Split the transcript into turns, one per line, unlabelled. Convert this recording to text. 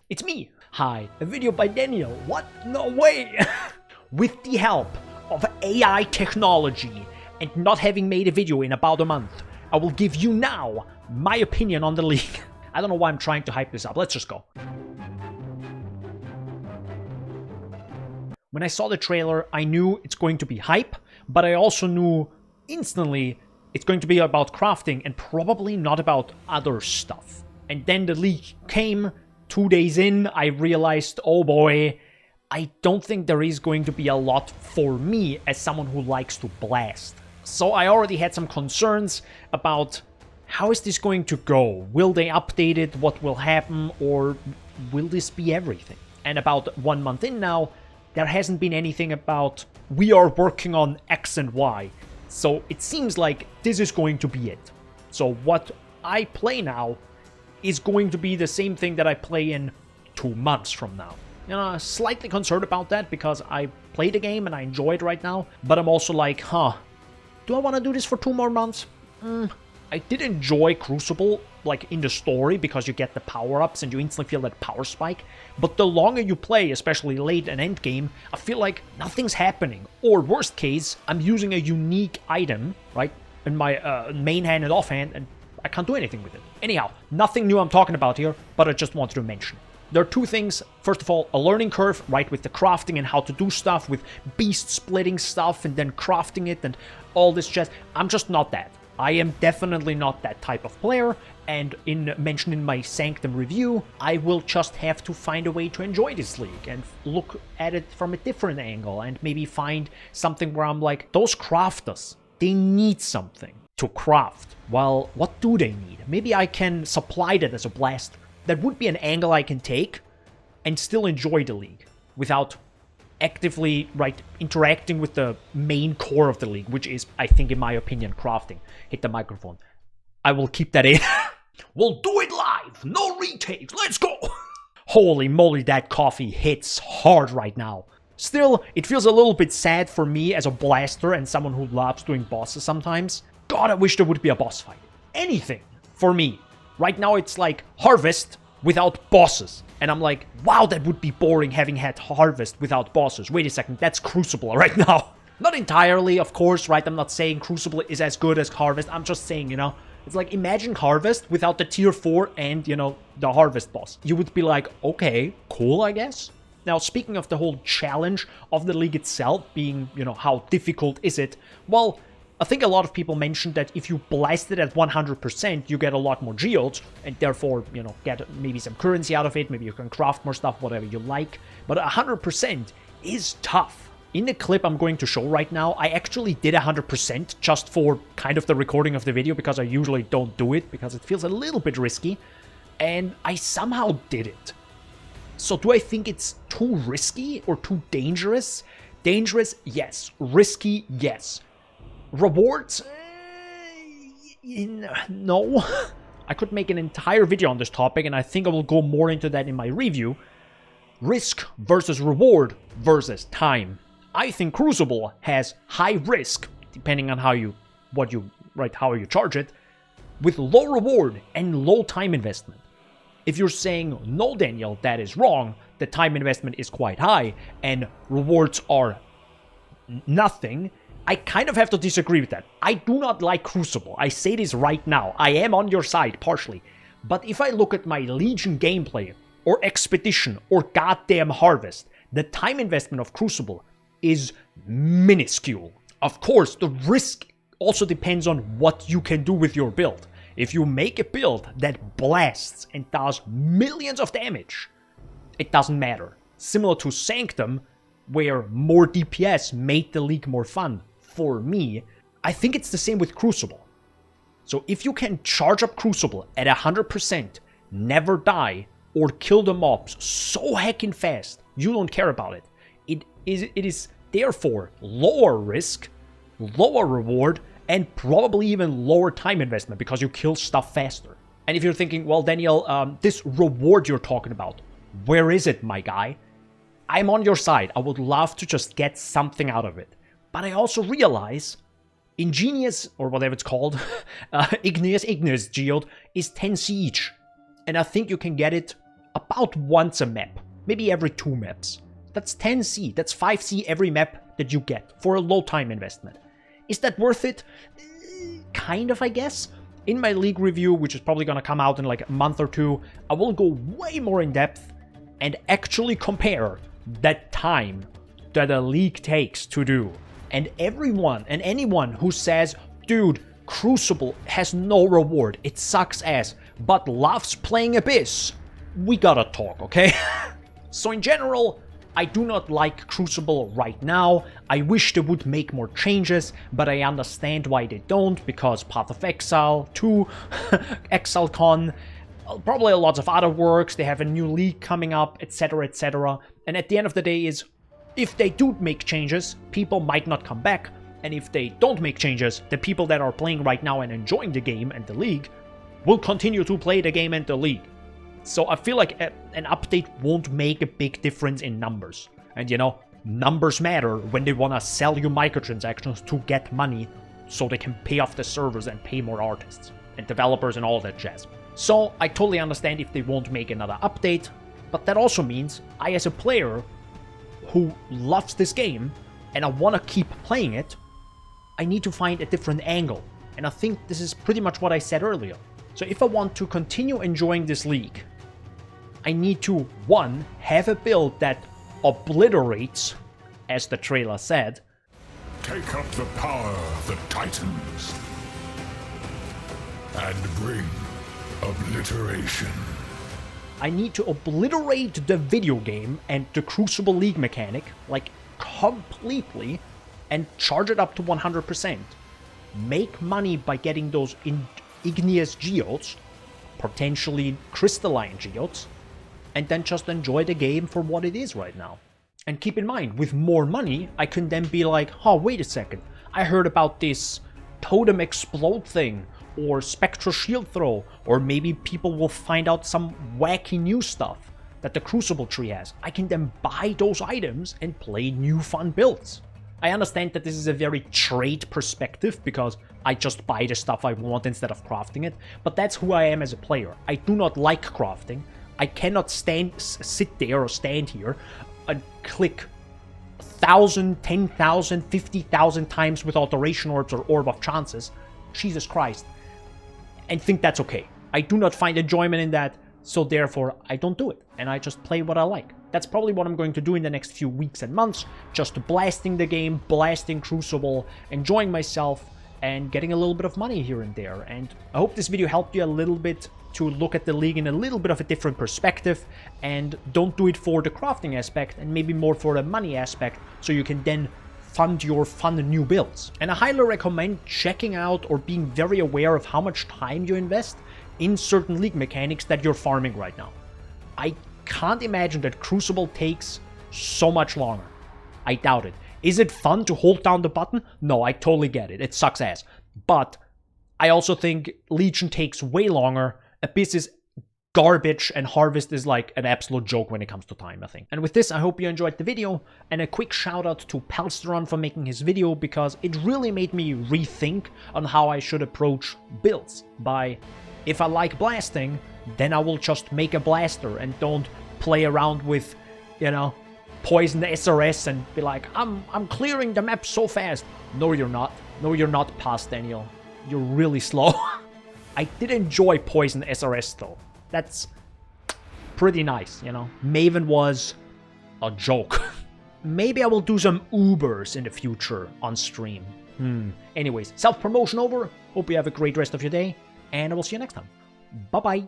It's me. Hi, a video by Daniel. What? No way! With the help of AI technology and not having made a video in about a month, I will give you now my opinion on the league. I don't know why I'm trying to hype this up. Let's just go. When I saw the trailer, I knew it's going to be hype, but I also knew instantly it's going to be about crafting and probably not about other stuff. And then the leak came. 2 days in, I realized, oh boy, I don't think there is going to be a lot for me as someone who likes to blast. So I already had some concerns about how is this going to go? Will they update it? What will happen? Or will this be everything? And about 1 month in now, there hasn't been anything about we are working on X and Y. So it seems like this is going to be it. So what I play now is going to be the same thing that I play in 2 months from now. You know, I'm slightly concerned about that because I play the game and I enjoy it right now. But I'm also like, do I want to do this for 2 more months? I did enjoy Crucible, like in the story, because you get the power-ups and you instantly feel that power spike. But the longer you play, especially late and end game, I feel like nothing's happening. Or worst case, I'm using a unique item, right, in my main hand and offhand, and I can't do anything with it. Anyhow, nothing new I'm talking about here, but I just wanted to mention. There are 2 things. First of all, a learning curve, right, with the crafting and how to do stuff, with beast splitting stuff and then crafting it and all this jazz. I'm just not that. I am definitely not that type of player, and in mentioning my Sanctum review, I will just have to find a way to enjoy this league and look at it from a different angle and maybe find something where I'm like, those crafters, they need something to craft. Well, what do they need? Maybe I can supply that as a blaster. That would be an angle I can take and still enjoy the league without actively, right, interacting with the main core of the league, which is, I think, in my opinion, crafting. Hit the microphone. I will keep that in. We'll do it live. No retakes. Let's go. Holy moly, that coffee hits hard right now. Still, it feels a little bit sad for me as a blaster and someone who loves doing bosses sometimes. God, I wish there would be a boss fight. Anything for me. Right now it's like Harvest without bosses. And I'm like, wow, that would be boring having had Harvest without bosses. Wait a second, that's Crucible right now. Not entirely, of course, right? I'm not saying Crucible is as good as Harvest. I'm just saying, you know, it's like imagine Harvest without the tier 4 and, you know, the Harvest boss. You would be like, okay, cool, I guess. Now, speaking of the whole challenge of the league itself being, you know, how difficult is it? Well, I think a lot of people mentioned that if you blast it at 100%, you get a lot more geodes, and therefore, you know, get maybe some currency out of it, maybe you can craft more stuff, whatever you like. But 100% is tough. In the clip I'm going to show right now, I actually did 100% just for kind of the recording of the video, because I usually don't do it, because it feels a little bit risky, and I somehow did it. So do I think it's too risky or too dangerous? Dangerous, yes. Risky, yes. Rewards? No. I could make an entire video on this topic, and I think I will go more into that in my review. Risk versus reward versus time. I think Crucible has high risk, depending on how you charge it, with low reward and low time investment. If you're saying, no, Daniel, that is wrong, the time investment is quite high, and rewards are nothing, I kind of have to disagree with that. I do not like Crucible. I say this right now. I am on your side, partially. But if I look at my Legion gameplay, or Expedition, or goddamn Harvest, the time investment of Crucible is minuscule. Of course, the risk also depends on what you can do with your build. If you make a build that blasts and does millions of damage, it doesn't matter. Similar to Sanctum, where more DPS made the league more fun. For me, I think it's the same with Crucible. So if you can charge up Crucible at 100%, never die, or kill the mobs so heckin' fast, you don't care about it. It is therefore lower risk, lower reward, and probably even lower time investment because you kill stuff faster. And if you're thinking, well, Daniel, this reward you're talking about, where is it, my guy? I'm on your side. I would love to just get something out of it. But I also realize Ingenious, or whatever it's called, Igneous Geode is 10 each. And I think you can get it about once a map, maybe every 2 maps. That's 10C, that's 5C every map that you get for a low time investment. Is that worth it? Kind of, I guess. In my league review, which is probably gonna come out in like a month or 2, I will go way more in depth and actually compare that time that a league takes to do. And everyone and anyone who says, dude, Crucible has no reward, it sucks ass, but loves playing Abyss, we gotta talk, okay? So in general, I do not like Crucible right now. I wish they would make more changes, but I understand why they don't, because Path of Exile 2, ExileCon, probably lots of other works, they have a new league coming up, etc, etc. And at the end of the day is, if they do make changes, people might not come back, and if they don't make changes, the people that are playing right now and enjoying the game and the league will continue to play the game and the league. So I feel like an update won't make a big difference in numbers. And you know, numbers matter when they want to sell you microtransactions to get money so they can pay off the servers and pay more artists and developers and all that jazz. So I totally understand if they won't make another update, but that also means I, as a player who loves this game and I want to keep playing it, I need to find a different angle. And I think this is pretty much what I said earlier. So if I want to continue enjoying this league, I need to, 1, have a build that obliterates, as the trailer said,
take up the power of the Titans and bring obliteration.
I need to obliterate the video game and the Crucible League mechanic, like, completely, and charge it up to 100%. Make money by getting those igneous geodes, potentially crystalline geodes, and then just enjoy the game for what it is right now. And keep in mind, with more money, I can then be like, oh, wait a second, I heard about this totem explode thing, or spectral shield throw, or maybe people will find out some wacky new stuff that the Crucible tree has. I can then buy those items and play new fun builds. I understand that this is a very trade perspective, because I just buy the stuff I want instead of crafting it, but that's who I am as a player. I do not like crafting. I cannot sit there or stand here and click 1,000, 10,000, 50,000 times with alteration orbs or orb of chances, Jesus Christ, and think that's okay. I do not find enjoyment in that, so therefore I don't do it, and I just play what I like. That's probably what I'm going to do in the next few weeks and months, just blasting the game, blasting Crucible, enjoying myself, and getting a little bit of money here and there. And I hope this video helped you a little bit to look at the league in a little bit of a different perspective, and don't do it for the crafting aspect and maybe more for the money aspect, so you can then fund your fun new builds. And I highly recommend checking out or being very aware of how much time you invest in certain league mechanics that you're farming right now. I can't imagine that Crucible takes so much longer. I doubt it. Is it fun to hold down the button? No, I totally get it. It sucks ass. But I also think Legion takes way longer. Abyss is garbage, and Harvest is like an absolute joke when it comes to time, I think. And with this, I hope you enjoyed the video, and a quick shout out to Palsteron for making his video, because it really made me rethink on how I should approach builds. By, if I like blasting, then I will just make a blaster and don't play around with, you know, poison the SRS and be like, I'm clearing the map so fast. No, you're not. No, you're not, past Daniel. You're really slow. I did enjoy poison SRS though. That's pretty nice, you know. Maven was a joke. Maybe I will do some Ubers in the future on stream. Anyways, self-promotion over. Hope you have a great rest of your day, and I will see you next time. Bye-bye.